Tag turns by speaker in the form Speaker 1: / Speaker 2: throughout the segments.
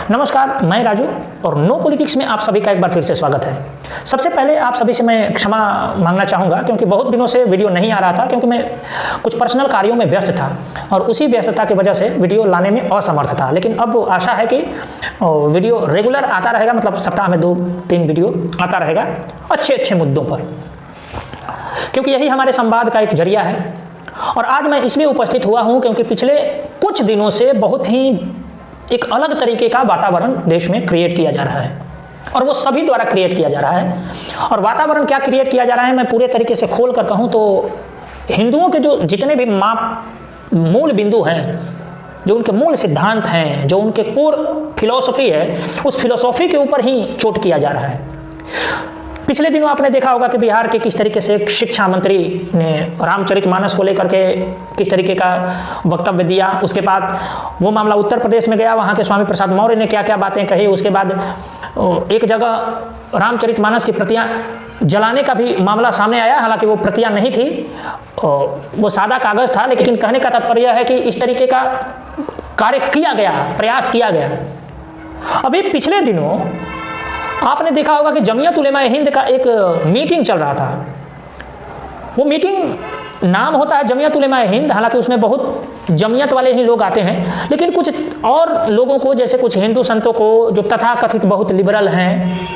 Speaker 1: नमस्कार, मैं राजू और नो पॉलिटिक्स में आप सभी का एक बार फिर से स्वागत है। सबसे पहले आप सभी से मैं क्षमा मांगना चाहूँगा क्योंकि बहुत दिनों से वीडियो नहीं आ रहा था, क्योंकि मैं कुछ पर्सनल कार्यों में व्यस्त था और उसी व्यस्तता की वजह से वीडियो लाने में असमर्थ था। लेकिन अब आशा है कि वीडियो रेगुलर आता रहेगा, मतलब सप्ताह में 2-3 वीडियो आता रहेगा अच्छे मुद्दों पर, क्योंकि यही हमारे संवाद का एक जरिया है। और आज मैं इसलिए उपस्थित हुआ हूँ क्योंकि पिछले कुछ दिनों से बहुत ही एक अलग तरीके का वातावरण देश में क्रिएट किया जा रहा है और वो सभी द्वारा क्रिएट किया जा रहा है। और वातावरण क्या क्रिएट किया जा रहा है, मैं पूरे तरीके से खोल कर कहूँ तो हिंदुओं के जो जितने भी मूल बिंदु हैं, जो उनके मूल सिद्धांत हैं, जो उनके कोर फिलॉसफी है, उस फिलॉसफी के ऊपर ही चोट किया जा रहा है। पिछले दिनों आपने देखा होगा कि बिहार के किस तरीके से शिक्षा मंत्री ने रामचरितमानस को लेकर के किस तरीके का वक्तव्य दिया। उसके बाद वो मामला उत्तर प्रदेश में गया, वहाँ के स्वामी प्रसाद मौर्य ने क्या क्या बातें कही। उसके बाद एक जगह रामचरितमानस की प्रतियां जलाने का भी मामला सामने आया, हालांकि वो प्रतियां नहीं थी, वो सादा कागज था, लेकिन कहने का तात्पर्य है कि इस तरीके का कार्य किया गया, प्रयास किया गया। अभी पिछले दिनों आपने देखा होगा कि जमीयत उलेमा हिंद का एक मीटिंग चल रहा था। वो मीटिंग नाम होता है जमीयत उलेमा हिंद, हालांकि उसमें बहुत जमीयत वाले ही लोग आते हैं, लेकिन कुछ और लोगों को, जैसे कुछ हिंदू संतों को जो तथाकथित बहुत लिबरल हैं,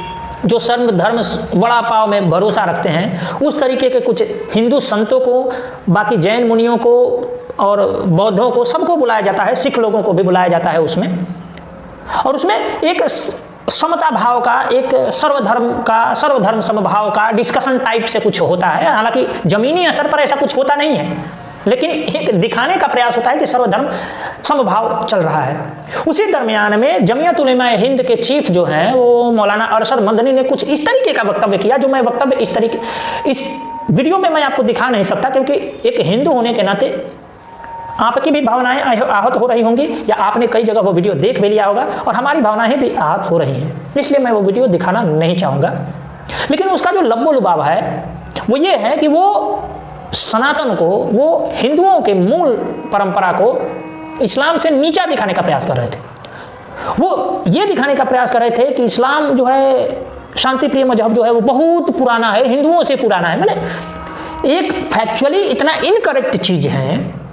Speaker 1: जो सर्व धर्म वड़ा पाव में भरोसा रखते हैं, उस तरीके के कुछ हिंदू संतों को, बाकी जैन मुनियों को और बौद्धों को, सबको बुलाया जाता है, सिख लोगों को भी बुलाया जाता है उसमें। और उसमें एक समता भाव का, एक सर्वधर्म समभाव का डिस्कशन टाइप से कुछ होता है। हालांकि जमीनी स्तर पर ऐसा कुछ होता नहीं है, लेकिन एक दिखाने का प्रयास होता है कि सर्वधर्म समभाव चल रहा है। उसी दरमियान में जमीयत उलेमा हिंद के चीफ जो हैं वो मौलाना अरशद मदनी ने कुछ इस तरीके का वक्तव्य किया, जो मैं वक्तव्य इस वीडियो में मैं आपको दिखा नहीं सकता, क्योंकि एक हिंदू होने के नाते आपकी भी भावनाएं आहत हो रही होंगी, या आपने कई जगह वो वीडियो देख भी लिया होगा और हमारी भावनाएं भी आहत हो रही हैं, इसलिए मैं वो वीडियो दिखाना नहीं चाहूँगा। लेकिन उसका जो लब्बो लुबाव है वो ये है कि वो सनातन को, वो हिंदुओं के मूल परंपरा को इस्लाम से नीचा दिखाने का प्रयास कर रहे थे। वो ये दिखाने का प्रयास कर रहे थे कि इस्लाम जो है, शांति प्रिय मजहब जो है, वो बहुत पुराना है, हिंदुओं से पुराना है। मैंने एक फैक्चुअली इतना इनकरेक्ट चीज़ है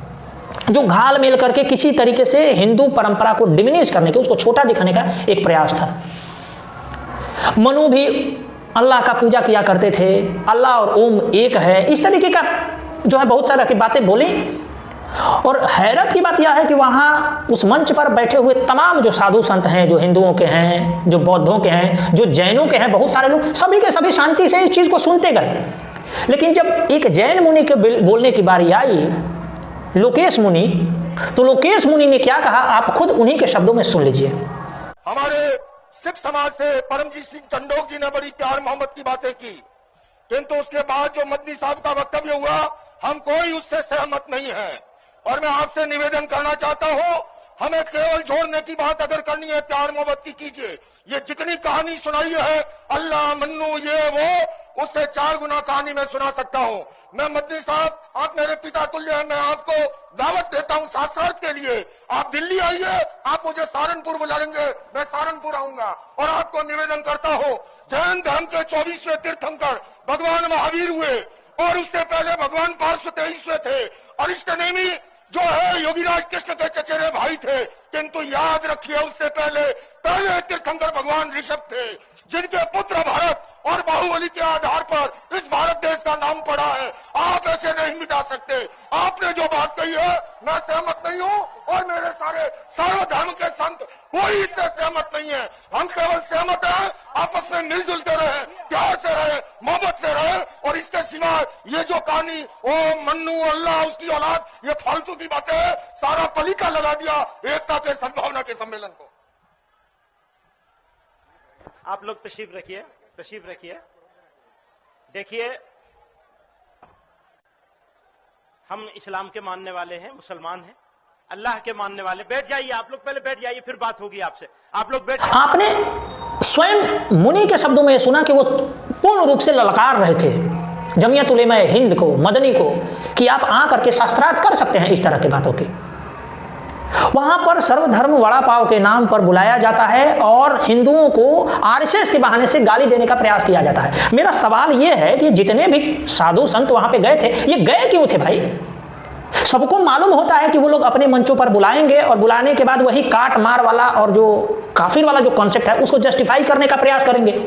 Speaker 1: जो घाल मेल करके किसी तरीके से हिंदू परंपरा को डिमिनिश करने के, उसको छोटा दिखाने का एक प्रयास था। मनु भी अल्लाह का पूजा किया करते थे, अल्लाह और ओम एक है, इस तरीके का जो है बहुत सारी बातें बोली। और हैरत की बात यह है कि वहाँ उस मंच पर बैठे हुए तमाम जो साधु संत हैं, जो हिंदुओं के हैं, जो बौद्धों के हैं, जो जैनों के हैं, बहुत सारे लोग, सभी के सभी शांति से इस चीज़ को सुनते गए। लेकिन जब एक जैन मुनि के बोलने की बारी आई, लोकेश मुनि, तो लोकेश मुनि ने क्या कहा, आप खुद उन्हीं के शब्दों में सुन लीजिए।
Speaker 2: हमारे सिख समाज से परमजीत सिंह चंडोक जी ने बड़ी प्यार मोहब्बत की बातें की, किंतु उसके बाद जो मदनी साहब का वक्तव्य हुआ, हम कोई उससे सहमत नहीं है। और मैं आपसे निवेदन करना चाहता हूं, हमें केवल जोड़ने की बात अगर करनी है, प्यार मोहब्बत की कीजिए। ये जितनी कहानी सुनाई है, अल्लाह मन्नू ये वो, उससे 4 गुना कहानी मैं सुना सकता हूं। मैं मदनी साहब, आप मेरे पिता तुल्य हैं, मैं आपको दावत देता हूं शास्त्रार्थ के लिए। आप दिल्ली आइए, आप मुझे सहारनपुर बुलाएंगे, मैं सहारनपुर आऊंगा। और आपको निवेदन करता हूं, जैन धर्म के 24वें तीर्थंकर भगवान महावीर हुए, और उससे पहले भगवान पार्श्व 23वें थे। अरिष्टनेमी जो है योगीराज कृष्ण के चचेरे भाई थे, किंतु याद रखिए उससे पहले तीर्थंकर भगवान ऋषभ थे, जिनके पुत्र भरत और बाहुबली के आधार पर इस भारत देश का नाम पड़ा है। आप ऐसे नहीं मिटा सकते। आपने जो बात कही है, मैं सहमत नहीं हूं, और मेरे सारे सर्वधर्म के संत कोई इससे सहमत नहीं है। हम केवल सहमत हैं, आपस में मिलजुल के रहे, प्यार से रहे, मोहब्बत से रहे। और इसके सिवा ये जो कहानी ओ मन्नू अल्लाह उसकी औलाद, ये फालतू की बातें है, सारा पलीका लगा दिया एकता के सद्भावना के सम्मेलन को।
Speaker 3: आप लोग तशरीफ रखिए। देखिए, हम इस्लाम के मानने वाले हैं, मुसलमान हैं, अल्लाह के मानने वाले। बैठ जाइए, आप लोग पहले बैठ जाइए, फिर बात होगी आपसे। आप लोग बैठ।
Speaker 1: आपने स्वयं मुनि के शब्दों में सुना कि वो पूर्ण रूप से ललकार रहे थे जमीयत उलेमा हिंद को, मदनी को, कि आप आ करके शास्त्रार्थ कर सकते हैं इस तरह की बातों की। वहां पर सर्वधर्म वड़ा पाव के नाम पर बुलाया जाता है और हिंदुओं को आरएसएस के बहाने से गाली देने का प्रयास किया जाता है। मेरा सवाल यह है कि जितने भी साधु संत वहां पे गए थे, ये गए क्यों थे भाई? सबको मालूम होता है कि वो लोग अपने मंचों पर बुलाएंगे और बुलाने के बाद वही काट मार वाला और जो काफिर वाला जो कॉन्सेप्ट है उसको जस्टिफाई करने का प्रयास करेंगे।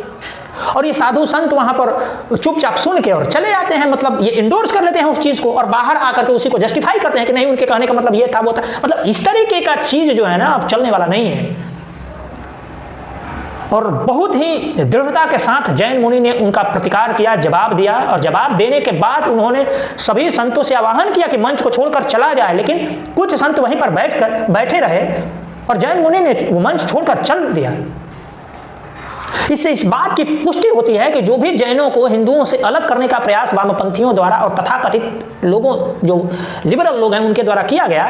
Speaker 1: और ये साधु संत वहां पर चुपचाप सुन के और चले जाते हैं, मतलब ये इंडोर्स कर लेते हैं उस चीज को और बाहर आकर के उसी को जस्टिफाई करते हैं कि नहीं, उनके कहने का मतलब ये था वो था। मतलब इस तरीके का चीज जो है ना अब चलने वाला नहीं है। और बहुत ही दृढ़ता के साथ जैन मुनि ने उनका प्रतिकार किया, जवाब दिया और जवाब देने के बाद उन्होंने सभी संतों से आह्वान किया कि मंच को छोड़कर चला जाए, लेकिन कुछ संत वहीं पर बैठे रहे और जैन मुनि ने वो मंच छोड़कर चल दिया। इससे इस बात की पुष्टि होती है कि जो भी जैनों को हिंदुओं से अलग करने का प्रयास वामपंथियों द्वारा और तथाकथित लोगों जो लिबरल लोग हैं उनके द्वारा किया गया,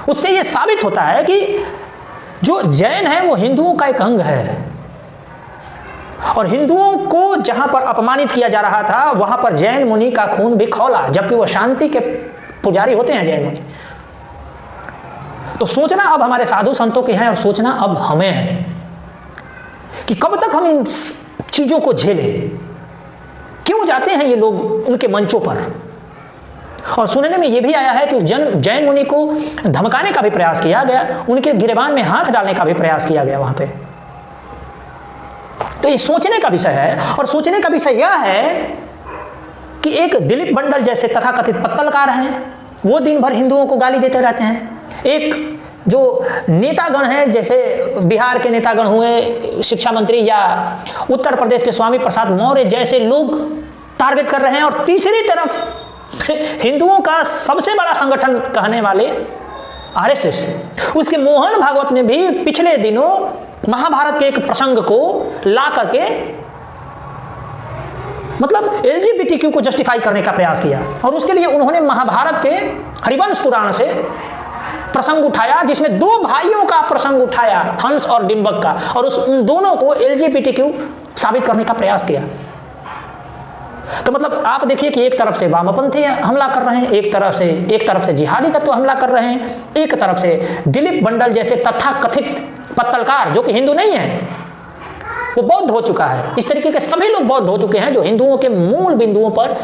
Speaker 1: उससे यह साबित होता है कि जो जैन है वो हिंदुओं का एक अंग है और हिंदुओं को जहां पर अपमानित किया जा रहा था वहां पर जैन मुनि का खून भी खौला, जबकि वो शांति के पुजारी होते हैं जैन मुनि। तो सोचना अब हमारे साधु संतों के हैं और सोचना अब हमें है कि कब तक हम इन चीजों को झेलें। क्यों जाते हैं ये लोग उनके मंचों पर? और सुनने में यह भी आया है कि जैन मुनि को धमकाने का भी प्रयास किया गया, उनके गिरेबान में हाथ डालने का भी प्रयास किया गया वहां पे। तो ये सोचने का विषय है। और सोचने का विषय यह है कि एक दिलीप बंडल जैसे तथाकथित पत्तलकार हैं, वो दिन भर हिंदुओं को गाली देते रहते हैं। एक जो नेतागण हैं, जैसे बिहार के नेतागण हुए शिक्षा मंत्री या उत्तर प्रदेश के स्वामी प्रसाद मौर्य जैसे लोग टारगेट कर रहे हैं। और तीसरी तरफ हिंदुओं का सबसे बड़ा संगठन कहने वाले आरएसएस, उसके मोहन भागवत ने भी पिछले दिनों महाभारत के एक प्रसंग को ला करके मतलब एलजीबीटीक्यू को जस्टिफाई करने का प्रयास किया। और उसके लिए उन्होंने महाभारत के हरिवंश पुराण से प्रसंग उठाया, जिसमें दो भाइयों का प्रसंग उठाया, हंस और डिंबक का, और उन दोनों को एलजीबीटीक्यू साबित करने का प्रयास किया। तो मतलब आप देखिए कि एक तरफ से वामपंथी हमला कर रहे हैं, एक तरफ से जिहादी तत्व हमला कर रहे हैं, एक तरफ से दिलीप बंडल जैसे तथाकथित पत्तलकार जो कि हिंदू नहीं है, वो बौद्ध हो चुका है। इस तरीके के सभी लोग बौद्ध हो चुके हैं जो हिंदुओं के मूल बिंदुओं पर,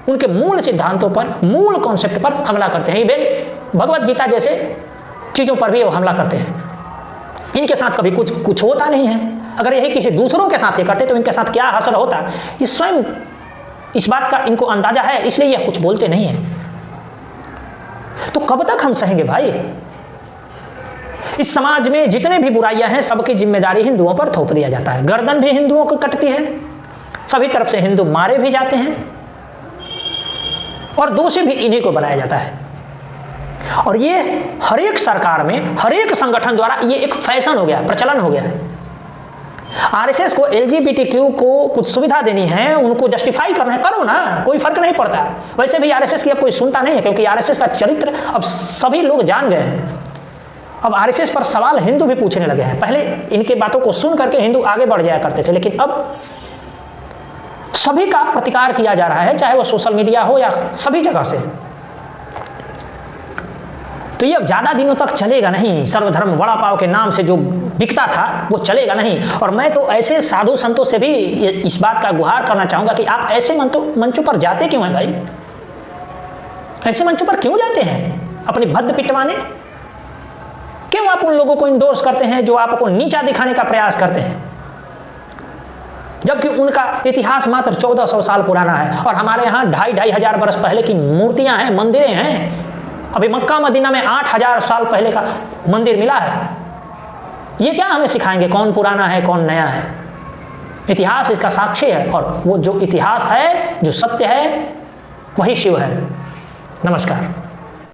Speaker 1: उनके मूल सिद्धांतों पर, मूल कॉन्सेप्ट पर हमला करते हैं। इवन भगवत गीता जैसे चीजों पर भी वो हमला करते हैं। इनके साथ कभी कुछ होता नहीं है। अगर यही किसी दूसरों के साथ ये करते तो इनके साथ क्या असर होता, ये स्वयं इस बात का इनको अंदाजा है, इसलिए यह कुछ बोलते नहीं है। तो कब तक हम सहेंगे भाई? इस समाज में जितने भी बुराइयां हैं सबकी जिम्मेदारी हिंदुओं पर थोप दिया जाता है। गर्दन भी हिंदुओं को कटती है, सभी तरफ से हिंदू मारे भी जाते हैं और दोषी भी इन्हीं को बनाया जाता है। और ये हर एक सरकार में, हर एक संगठन द्वारा ये एक फैशन हो गया, प्रचलन हो गया है। आरएसएस को एलजीबीटीक्यू को कुछ सुविधा देनी है, उनको जस्टिफाई करना है, करो ना, कोई फर्क नहीं पड़ता। वैसे भी आरएसएस की अब कोई सुनता नहीं है, क्योंकि आरएसएस का चरित्र अब सभी लोग जान गए हैं। अब आरएसएस पर सवाल हिंदू भी पूछने लगे हैं। पहले इनके बातों को सुन करके हिंदू आगे बढ़ जाया करते थे, लेकिन अब सभी का प्रतिकार किया जा रहा है, चाहे वो सोशल मीडिया हो या सभी जगह से। तो ये अब ज्यादा दिनों तक चलेगा नहीं। सर्वधर्म वड़ा पाव के नाम से जो बिकता था वो चलेगा नहीं। और मैं तो ऐसे साधु संतों से भी इस बात का गुहार करना चाहूंगा कि आप ऐसे मंचों पर जाते क्यों हैं भाई? ऐसे मंचों पर क्यों जाते हैं? अपनी भद्द पिटवाने? क्यों आप उन लोगों को इंडोर्स करते हैं जो आपको नीचा दिखाने का प्रयास करते हैं, जबकि उनका इतिहास मात्र 1400 साल पुराना है और हमारे यहाँ 2500 बरस पहले की मूर्तियां हैं, मंदिरें हैं। अभी मक्का मदीना में 8000 साल पहले का मंदिर मिला है। ये क्या हमें सिखाएंगे कौन पुराना है कौन नया है? इतिहास इसका साक्षी है, और वो जो इतिहास है, जो सत्य है, वही शिव है। नमस्कार।